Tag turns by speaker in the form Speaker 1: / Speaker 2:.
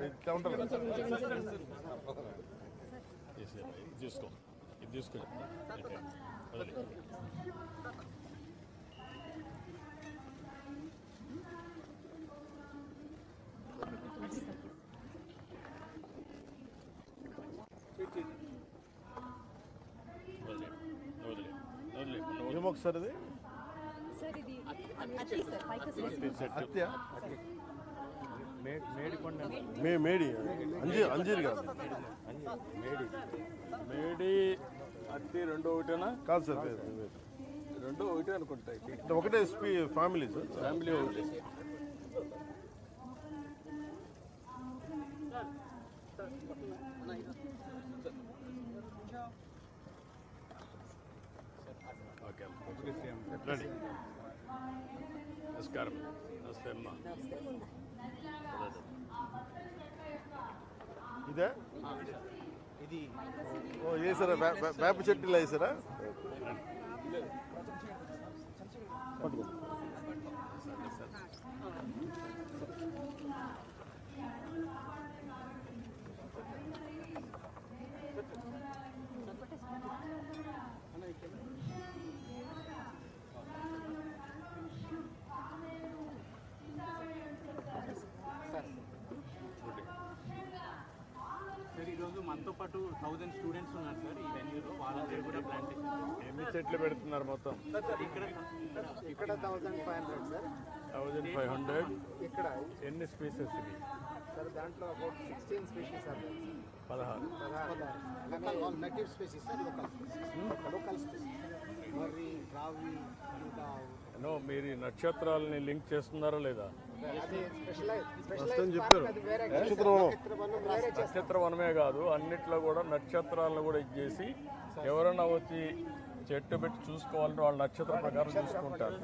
Speaker 1: ఇట్లా ఉంటారు కదా
Speaker 2: తీసుకో ఇది తీసుకో వదిలే
Speaker 1: ఏమొకసారి ఇది హత్య మేడి అంజీర్ కాదు
Speaker 2: మేడి అట్టి రెండో ఒకటేనా
Speaker 1: కాదు సార్
Speaker 2: రెండో ఒకటే అనుకుంటాయి
Speaker 1: ఒకటే ఫ్యామిలీ సార్
Speaker 2: ఫ్యామిలీ ఒకటి ఓకే రండి నమస్కారం నమస్తే అమ్మా
Speaker 1: ఇదే ఇది ఓ వేసారా వేప చెట్టులా వేసారా
Speaker 3: సార్ ఈరోజు మనతో పాటు 1000 స్టూడెంట్స్ ఉన్నారు సార్ ఈ వెన్యూలో వాళ్ళ పేరు కూడా ప్లాంటేషన్
Speaker 2: ఎన్ని చెట్లు పెడుతున్నారు మొత్తం
Speaker 3: ఇక్కడ 1500 సార్
Speaker 2: 1500
Speaker 3: ఇక్కడ
Speaker 2: ఎన్ని స్పీసెస్ ఇవి
Speaker 3: సార్ దాంట్లో అబౌట్ 16 స్పీషీస్ సార్
Speaker 2: 16
Speaker 3: నెటివ్ స్పీషీస్ సార్ లోకల్ స్పీషీస్ మర్రి రావి ఇంకా
Speaker 2: నో మీరు ఈ నక్షత్రాలని లింక్ చేస్తున్నారా లేదా
Speaker 3: అది
Speaker 1: అని చెప్పారు
Speaker 2: నక్షత్ర వనమే కాదు అన్నిట్లో కూడా నక్షత్రాలను కూడా ఇచ్చేసి ఎవరైనా వచ్చి చెట్టు పెట్టి చూసుకోవాలంటే వాళ్ళ నక్షత్ర ప్రకారం చూసుకుంటారు